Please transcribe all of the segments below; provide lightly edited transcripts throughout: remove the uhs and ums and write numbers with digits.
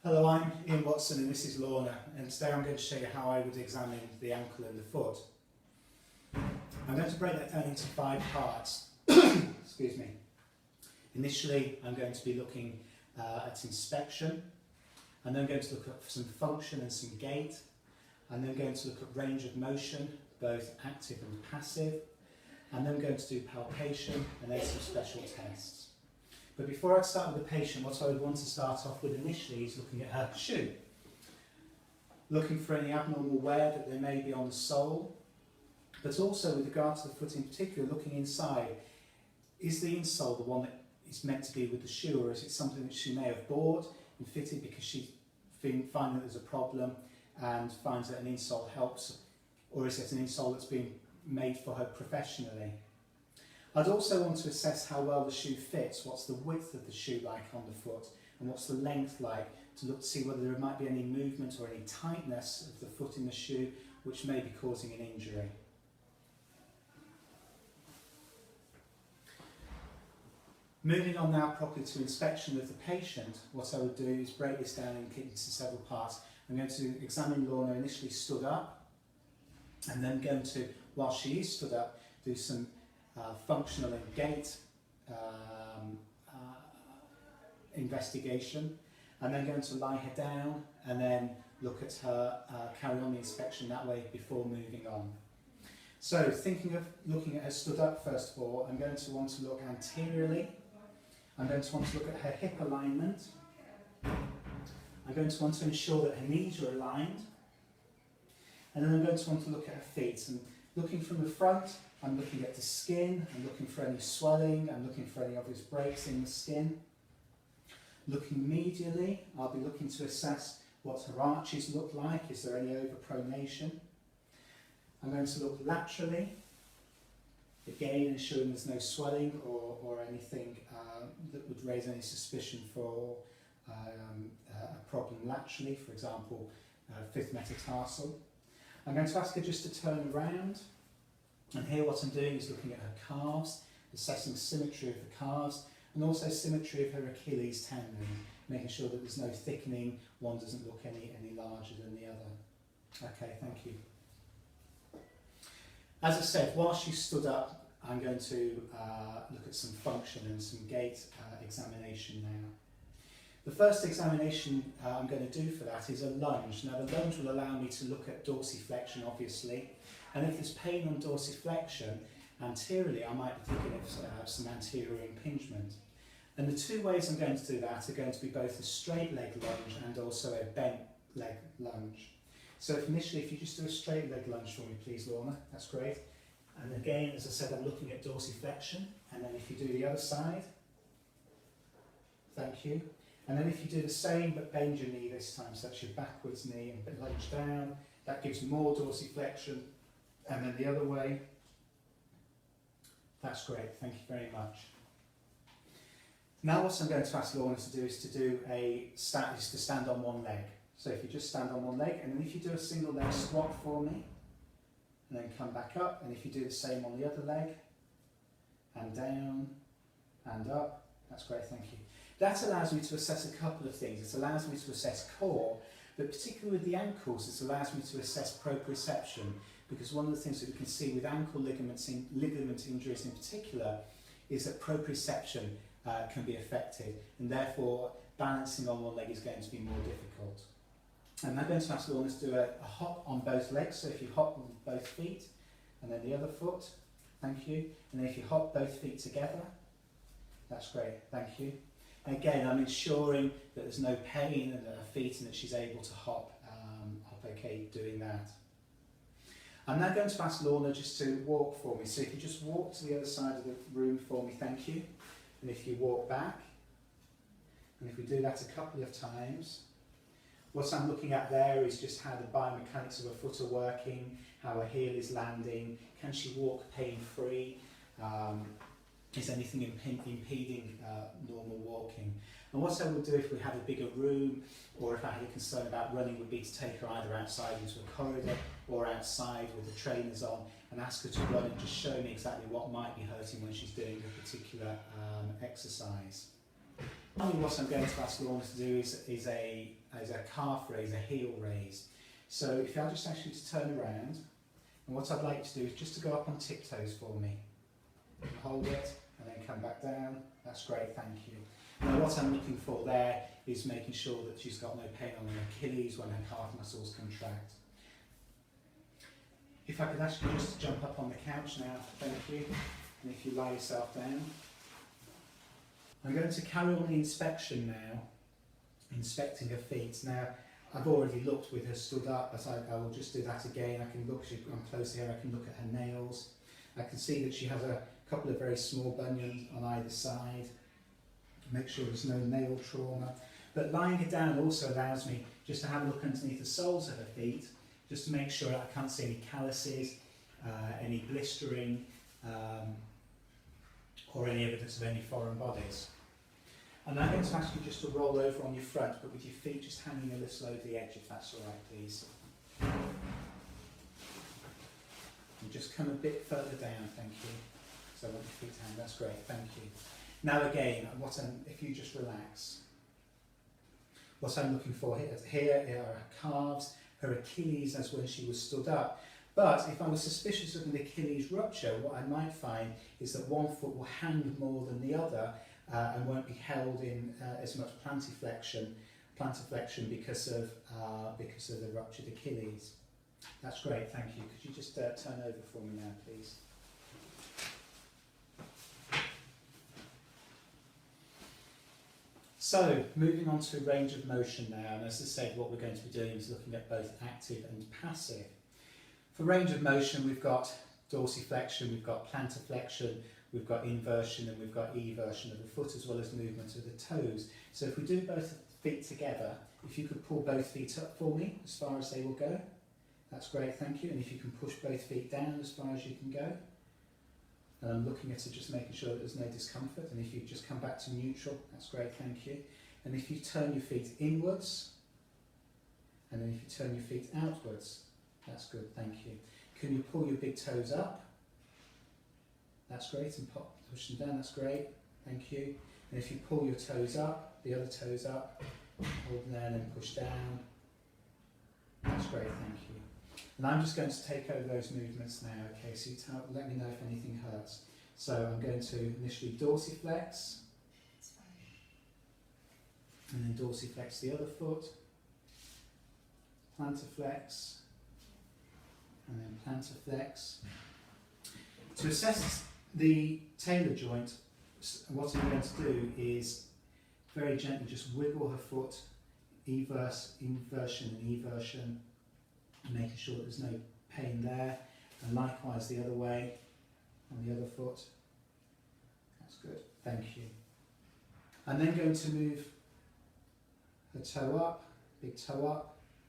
Hello, I'm Ian Watson and this is Lorna, and today I'm going to show you how I would examine the ankle and the foot. I'm going to break that down into 5 parts. Excuse me. Initially I'm going to be looking at inspection, and then going to look at some function and some gait, and then going to look at range of motion, both active and passive, and then going to do palpation and then some special tests. But before I start with the patient, what I would want to start off with initially is looking at her shoe. Looking for any abnormal wear that there may be on the sole, but also with regard to the foot in particular, looking inside. Is the insole the one that is meant to be with the shoe, or is it something that she may have bought and fitted because she's been finding that there's a problem and finds that an insole helps, or is it an insole that's been made for her professionally? I'd also want to assess how well the shoe fits. What's the width of the shoe like on the foot, and what's the length like, to look to see whether there might be any movement or any tightness of the foot in the shoe which may be causing an injury. Moving on now properly to inspection of the patient, what I would do is break this down into several parts. I'm going to examine Lorna initially stood up, and then going to, while she is stood up, do some functional and gait investigation, and then going to lie her down and then look at her, carry on the inspection that way before moving on. So thinking of looking at her stood up, first of all, I'm going to want to look anteriorly. I'm going to want to look at her hip alignment. I'm going to want to ensure that her knees are aligned, and then I'm going to want to look at her feet. And looking from the front, I'm looking at the skin, I'm looking for any swelling, I'm looking for any obvious breaks in the skin. Looking medially, I'll be looking to assess what her arches look like, is there any overpronation. I'm going to look laterally, again ensuring there's no swelling or anything that would raise any suspicion for a problem laterally, for example, fifth metatarsal. I'm going to ask her just to turn around. And here what I'm doing is looking at her calves, assessing symmetry of the calves, and also symmetry of her Achilles tendon, making sure that there's no thickening, one doesn't look any larger than the other. Okay, thank you. As I said, while she stood up, I'm going to look at some function and some gait examination now. The first examination I'm going to do for that is a lunge. Now the lunge will allow me to look at dorsiflexion, obviously, and if there's pain on dorsiflexion, anteriorly I might be thinking of some anterior impingement. And the 2 ways I'm going to do that are going to be both a straight leg lunge and also a bent leg lunge. So initially, if you just do a straight leg lunge for me please, Lorna, that's great. And again, as I said, I'm looking at dorsiflexion, and then if you do the other side, thank you. And then if you do the same but bend your knee this time, so that's your backwards knee and lunge down, that gives more dorsiflexion. And then the other way, that's great, thank you very much. Now what I'm going to ask Lorna to do is to stand on one leg. So if you just stand on one leg, and then if you do a single leg squat for me, and then come back up, and if you do the same on the other leg, and down, and up, that's great, thank you. That allows me to assess a couple of things. It allows me to assess core, but particularly with the ankles, it allows me to assess proprioception, because one of the things that we can see with ankle ligament injuries in particular is that proprioception can be affected, and therefore balancing on one leg is going to be more difficult. And I'm going to ask Lorna to do a hop on both legs, so if you hop on both feet, and then the other foot, thank you, and then if you hop both feet together, that's great, thank you. And again, I'm ensuring that there's no pain in her feet and that she's able to hop okay doing that. I'm now going to ask Lorna just to walk for me. So if you just walk to the other side of the room for me, thank you. And if you walk back, and if we do that a couple of times, what I'm looking at there is just how the biomechanics of her foot are working, how her heel is landing, can she walk pain-free, is anything impeding normal walking. And what I would do if we had a bigger room, or if I had a concern about running, would be to take her either outside into a corridor or outside with the trainers on and ask her to run and just show me exactly what might be hurting when she's doing a particular exercise. Finally, what I'm going to ask Lorna to do is a calf raise, a heel raise. So if I just ask you to turn around, and what I'd like to do is just to go up on tiptoes for me. Hold it, and then come back down. That's great, thank you. Now what I'm looking for there is making sure that she's got no pain on her Achilles when her calf muscles contract. If I could ask you just to jump up on the couch now, thank you. And if you lie yourself down. I'm going to carry on the inspection now, inspecting her feet. Now, I've already looked with her stood up, but I will just do that again. I can look, I'm close here, I can look at her nails. I can see that she has a couple of very small bunions on either side. Make sure there's no nail trauma. But lying her down also allows me just to have a look underneath the soles of her feet, just to make sure that I can't see any calluses, any blistering, or any evidence of any foreign bodies. And I'm going to ask you just to roll over on your front, but with your feet just hanging a little over the edge, if that's all right, please. And just come a bit further down, thank you. So I want your feet to hang, that's great, thank you. Now again, if you just relax. What I'm looking for here are her calves, her Achilles as when she was stood up. But if I was suspicious of an Achilles rupture, what I might find is that one foot will hang more than the other and won't be held in as much plantarflexion because of the ruptured Achilles. That's great, thank you. Could you just turn over for me now, please? So, moving on to range of motion now, and as I said, what we're going to be doing is looking at both active and passive. For range of motion, we've got dorsiflexion, we've got plantarflexion, we've got inversion, and we've got eversion of the foot, as well as movement of the toes. So if we do both feet together, if you could pull both feet up for me as far as they will go, that's great, thank you. And if you can push both feet down as far as you can go. And I'm looking at it, just making sure that there's no discomfort. And if you just come back to neutral, that's great, thank you. And if you turn your feet inwards, and then if you turn your feet outwards, that's good, thank you. Can you pull your big toes up? That's great, and push them down, that's great, thank you. And if you pull your toes up, the other toes up, hold them there and then push down, that's great, thank you. And I'm just going to take over those movements now, okay, so you let me know if anything hurts. So I'm going to initially dorsiflex, and then dorsiflex the other foot, plantarflex, and then plantarflex. To assess the talar joint, what I'm going to do is very gently just wiggle her foot, inversion and eversion, making sure that there's no pain there, and likewise the other way on the other foot. That's good, thank you. I'm then going to move her toe up,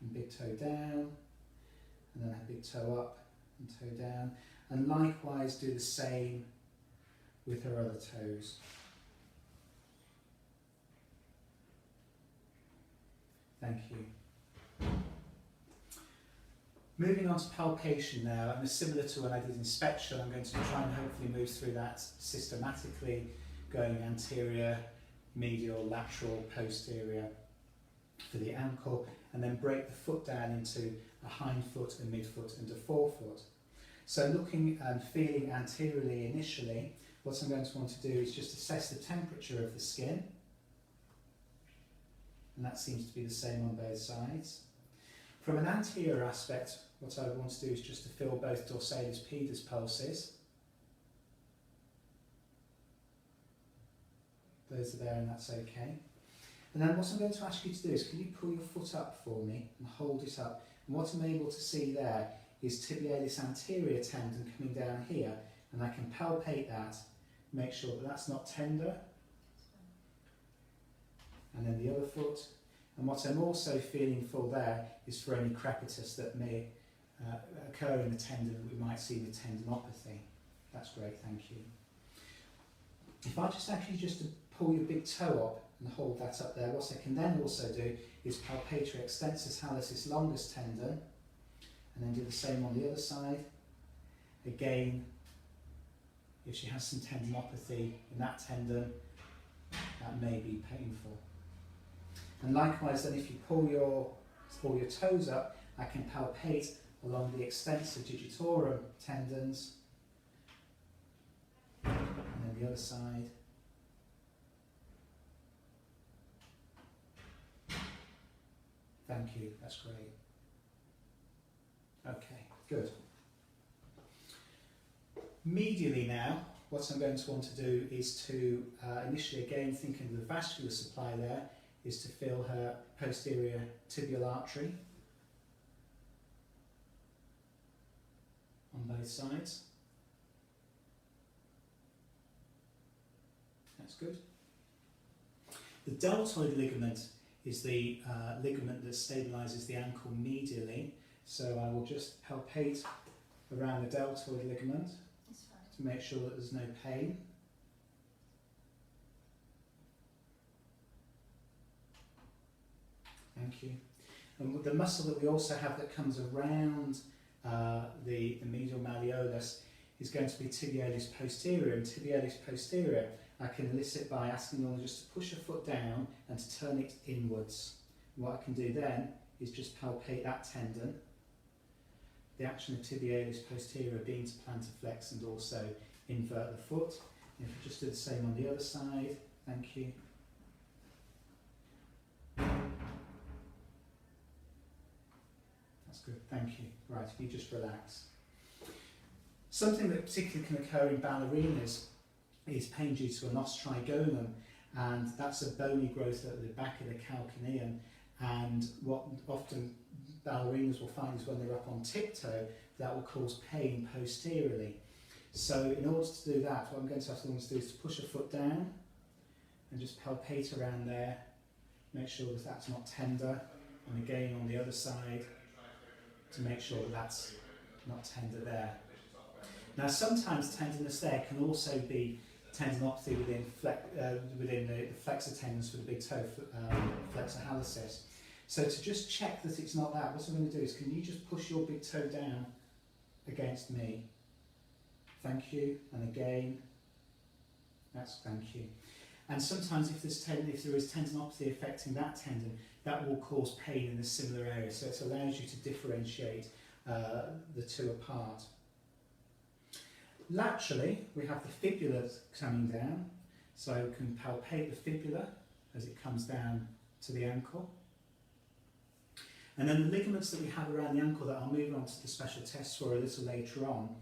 and big toe down, and then a big toe up and toe down, and likewise do the same with her other toes. Thank you. Moving on to palpation now, and similar to when I did inspection, I'm going to try and hopefully move through that systematically, going anterior, medial, lateral, posterior for the ankle, and then break the foot down into a hind foot, a midfoot and a forefoot. So looking and feeling anteriorly initially, what I'm going to want to do is just assess the temperature of the skin, and that seems to be the same on both sides. From an anterior aspect, what I want to do is just to feel both dorsalis pedis pulses. Those are there and that's okay. And then what I'm going to ask you to do is, can you pull your foot up for me and hold it up? And what I'm able to see there is tibialis anterior tendon coming down here, and I can palpate that, make sure that that's not tender. And then the other foot. And what I'm also feeling for there is for any crepitus that may occur in the tendon that we might see in the tendinopathy. That's great, thank you. If I just actually just pull your big toe up and hold that up there, what I can then also do is palpate your extensus hallucis longus tendon, and then do the same on the other side. Again, if she has some tendinopathy in that tendon, that may be painful. And likewise then, if you pull your toes up, I can palpate along the extensor digitorum tendons, and then the other side. Thank you, that's great. Okay, good. Medially now, what I'm going to want to do is to, initially again thinking of the vascular supply there, is to feel her posterior tibial artery on both sides. That's good. The deltoid ligament is the ligament that stabilises the ankle medially, so I will just palpate around the deltoid ligament to make sure that there's no pain. Thank you. And the muscle that we also have that comes around the medial malleolus is going to be tibialis posterior, and tibialis posterior I can elicit by asking the just to push a foot down and to turn it inwards. And what I can do then is just palpate that tendon. The action of tibialis posterior being to plantar flex and also invert the foot. And if we just do the same on the other side, thank you. That's good, thank you. Right, if you just relax. Something that particularly can occur in ballerinas is pain due to an os trigonum, and that's a bony growth at the back of the calcaneum, and what often ballerinas will find is when they're up on tiptoe, that will cause pain posteriorly. So in order to do that, what I'm going to ask them to do is to push a foot down and just palpate around there, make sure that that's not tender, and again on the other side to make sure that that's not tender there. Now sometimes tenderness there can also be tendinopathy within the flexor tendons for the big toe, flexor hallucis. So to just check that it's not that, what I'm going to do is, can you just push your big toe down against me? Thank you, and again, thank you. And sometimes if there is tendinopathy affecting that tendon, that will cause pain in a similar area, so it allows you to differentiate the two apart. Laterally, we have the fibula coming down, so we can palpate the fibula as it comes down to the ankle. And then the ligaments that we have around the ankle that I'll move on to the special tests for a little later on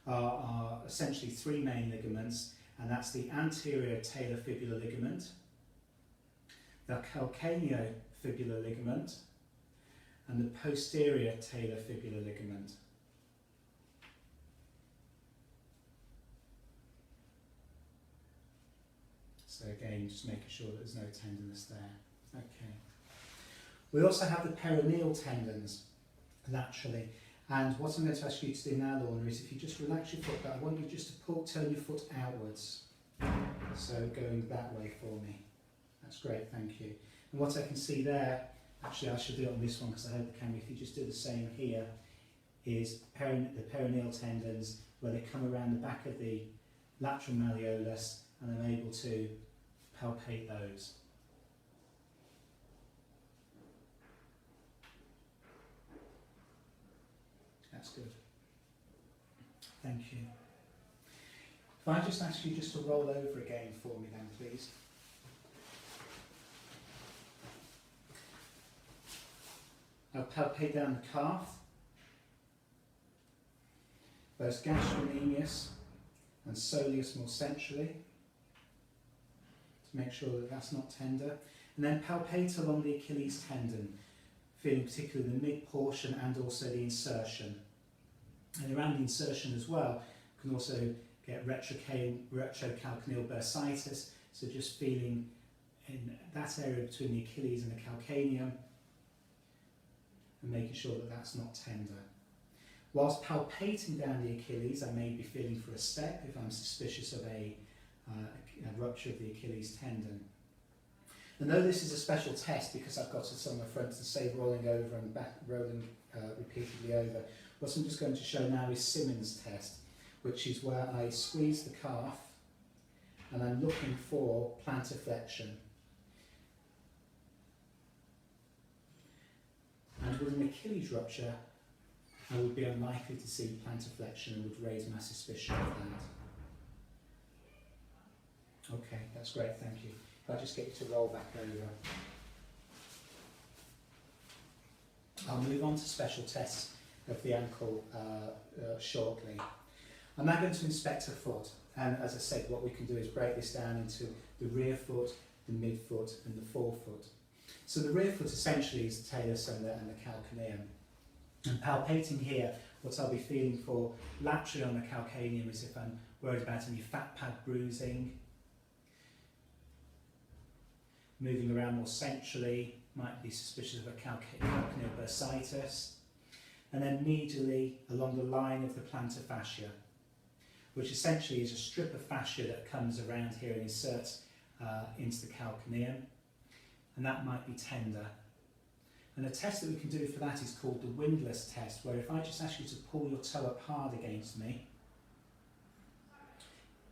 are essentially three main ligaments, and that's the anterior talar fibular ligament, the calcaneofibular ligament, and the posterior talar fibular ligament. So again, just making sure that there's no tenderness there. Okay. We also have the peroneal tendons laterally, and what I'm going to ask you to do now, Lorna, is if you just relax your foot, but I want you just to turn your foot outwards. So going that way for me. That's great, thank you. And what I can see there, actually I should do it on this one because I heard the camera, if you just do the same here, is the peroneal tendons where they come around the back of the lateral malleolus, and I'm able to palpate those. That's good. Thank you. If I just ask you just to roll over again for me then, please. I'll palpate down the calf, both gastrocnemius and soleus more centrally, to make sure that that's not tender. And then palpate along the Achilles tendon, feeling particularly the mid portion and also the insertion. And around the insertion as well, you can also get retrocalcaneal bursitis, so just feeling in that area between the Achilles and the calcaneum, and making sure that that's not tender. Whilst palpating down the Achilles, I may be feeling for a step if I'm suspicious of a rupture of the Achilles tendon. And though this is a special test because I've got some of my friends to say rolling over and back, rolling repeatedly over, what I'm just going to show now is Simmons' test, which is where I squeeze the calf and I'm looking for plantar flexion. And with an Achilles rupture, I would be unlikely to see plantar flexion and would raise my suspicion of that. Okay, that's great, thank you. I'll just get you to roll back over. I'll move on to special tests of the ankle shortly. I'm now going to inspect a foot, and as I said, what we can do is break this down into the rear foot, the midfoot and the forefoot. So the rear foot essentially is the talus and the calcaneum. And palpating here, what I'll be feeling for laterally on the calcaneum is if I'm worried about any fat pad bruising. Moving around more centrally, might be suspicious of a calcaneal bursitis. And then medially along the line of the plantar fascia, which essentially is a strip of fascia that comes around here and inserts into the calcaneum. And that might be tender. And a test that we can do for that is called the windlass test, where if I just ask you to pull your toe up hard against me,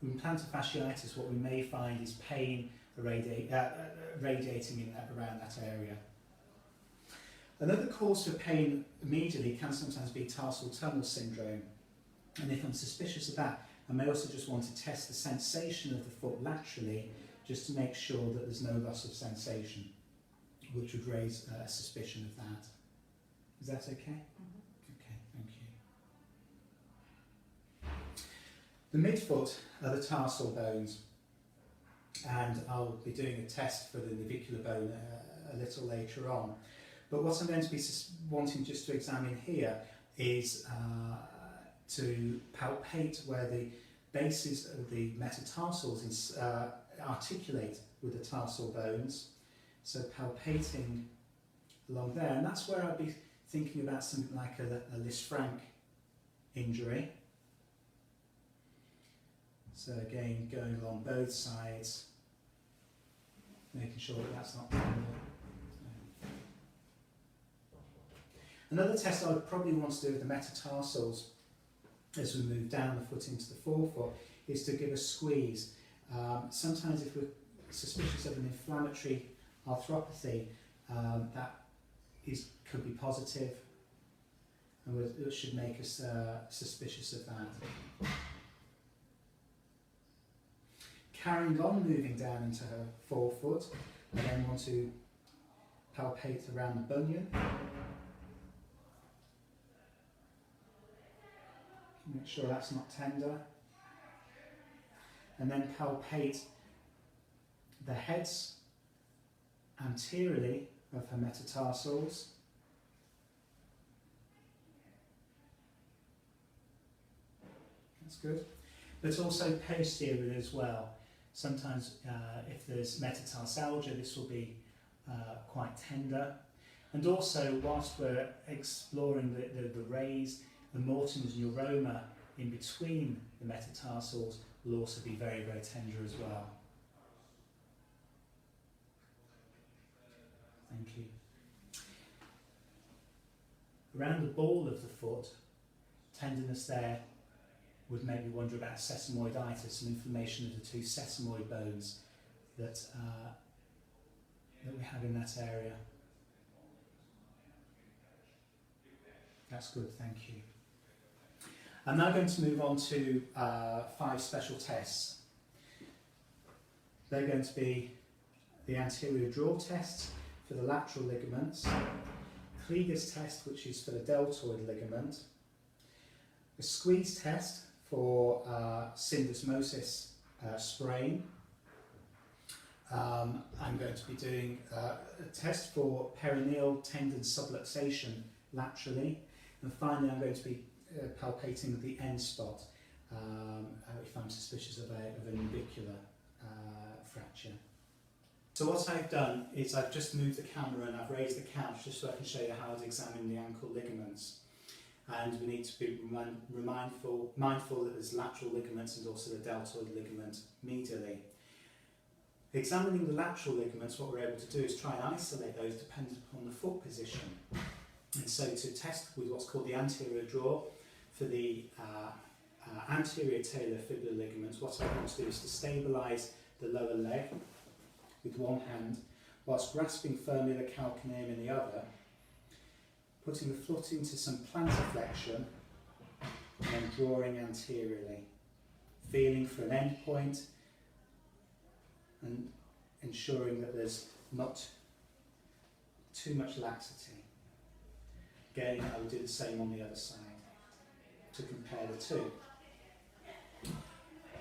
in plantar fasciitis what we may find is pain radiating around that area. Another cause for pain immediately can sometimes be tarsal tunnel syndrome, and if I'm suspicious of that, I may also just want to test the sensation of the foot laterally just to make sure that there's no loss of sensation, which would raise a suspicion of that. Is that okay? Mm-hmm. Okay, thank you. The midfoot are the tarsal bones, and I'll be doing a test for the navicular bone a little later on. But what I'm going to be wanting just to examine here is to palpate where the bases of the metatarsals articulate with the tarsal bones. So palpating along there, and that's where I'd be thinking about something like a Lisfranc injury. So again, going along both sides, making sure that that's not tender. Another test I would probably want to do with the metatarsals as we move down the foot into the forefoot is to give a squeeze. Sometimes if we're suspicious of an inflammatory arthropathy, that could be positive, and it should make us suspicious of that. Carrying on, moving down into her forefoot, I then want to palpate around the bunion. Make sure that's not tender. And then palpate the heads anteriorly of her metatarsals. That's good. But also posteriorly as well. Sometimes if there's metatarsalgia, this will be quite tender. And also, whilst we're exploring the rays, the Morton's neuroma in between the metatarsals will also be very, very tender as well. Thank you. Around the ball of the foot, tenderness there would make me wonder about sesamoiditis, an inflammation of the two sesamoid bones that we have in that area. That's good, thank you. I'm now going to move on to 5 special tests. They're going to be the anterior draw test for the lateral ligaments, Krieger's test, which is for the deltoid ligament, a squeeze test for syndesmosis sprain. I'm going to be doing a test for perineal tendon subluxation laterally, and finally I'm going to be palpating the end spot if I'm suspicious of a navicular fracture. So what I've done is I've just moved the camera and I've raised the couch just so I can show you how to examine the ankle ligaments. And we need to be mindful that there's lateral ligaments and also the deltoid ligament medially. Examining the lateral ligaments, what we're able to do is try and isolate those depending upon the foot position. And so to test with what's called the anterior draw for the anterior talar fibular ligaments, what I want to do is to stabilise the lower leg with one hand, whilst grasping firmly the calcaneum in the other, putting the foot into some plantar flexion and then drawing anteriorly, feeling for an end point and ensuring that there's not too much laxity. Again, I will do the same on the other side to compare the two.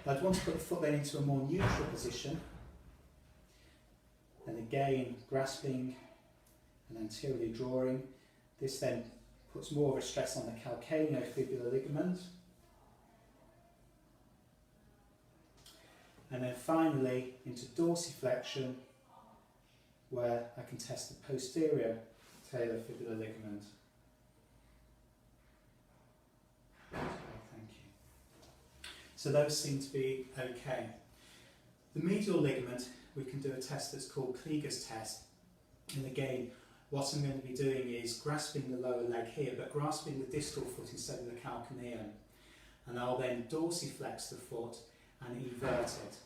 I'd want to put the foot then into a more neutral position, and again grasping and anteriorly drawing. This then puts more of a stress on the calcaneofibular ligament. And then finally into dorsiflexion, where I can test the posterior talar fibular ligament. Okay, thank you. So those seem to be okay. The medial ligament, we can do a test that's called Kliger's test. And again, what I'm going to be doing is grasping the lower leg here, but grasping the distal foot instead of the calcaneum. And I'll then dorsiflex the foot and evert it.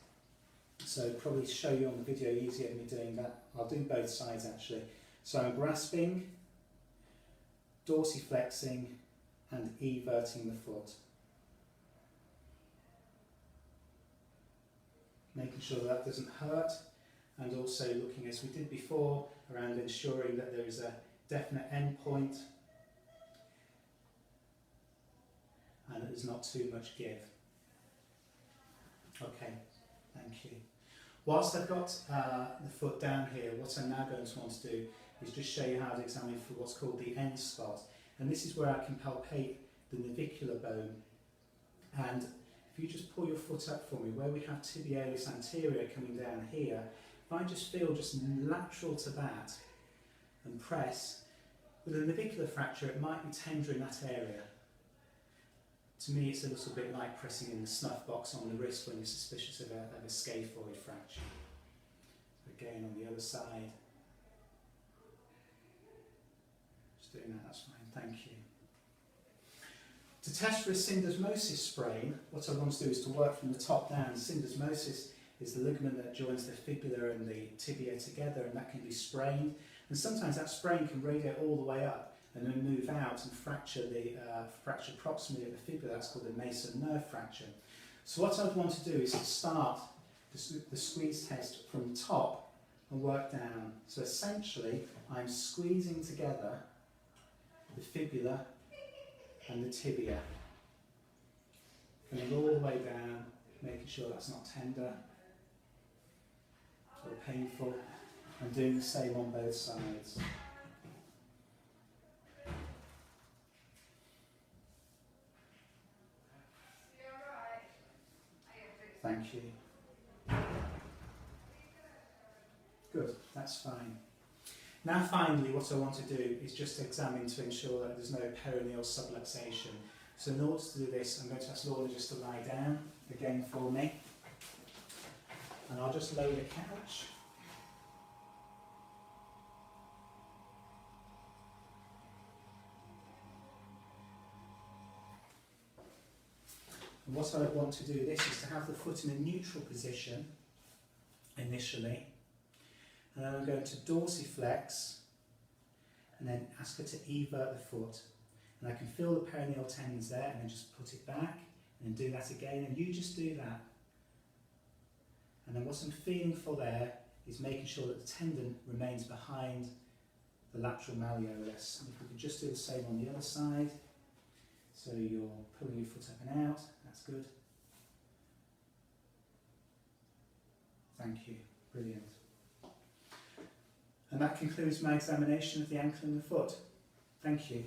So probably show you on the video easier than me doing that. I'll do both sides actually. So I'm grasping, dorsiflexing and everting the foot. Making sure that doesn't hurt, and also looking, as we did before, around ensuring that there is a definite end point and that there's not too much give. Okay, thank you. Whilst I've got the foot down here, what I'm now going to want to do is just show you how to examine for what's called the end spot. And this is where I can palpate the navicular bone. And if you just pull your foot up for me, where we have tibialis anterior coming down here, if I just feel just lateral to that and press, with a navicular fracture it might be tender in that area. To me it's a little bit like pressing in the snuff box on the wrist when you're suspicious of a scaphoid fracture. Again on the other side. Just doing that, that's fine, thank you. To test for a syndesmosis sprain, what I want to do is to work from the top down. Syndesmosis is the ligament that joins the fibula and the tibia together, and that can be sprained. And sometimes that sprain can radiate all the way up and then move out and fracture proximally at the fibula. That's called a Mason nerve fracture. So what I'd want to do is to start the squeeze test from the top and work down. So essentially, I'm squeezing together the fibula and the tibia. Coming all the way down, making sure that's not tender or painful, and doing the same on both sides. Thank you. Good, that's fine. Now finally what I want to do is just examine to ensure that there's no perineal subluxation. So in order to do this, I'm going to ask Lorna just to lie down again for me. And I'll just lower the couch. And what I want to do this is to have the foot in a neutral position initially, and then I'm going to dorsiflex and then ask her to evert the foot, and I can feel the perineal tendons there, and then just put it back and then do that again, and you just do that. And then what I'm feeling for there is making sure that the tendon remains behind the lateral malleolus. And if we could just do the same on the other side. So you're pulling your foot up and out, that's good. Thank you, brilliant. And that concludes my examination of the ankle and the foot. Thank you.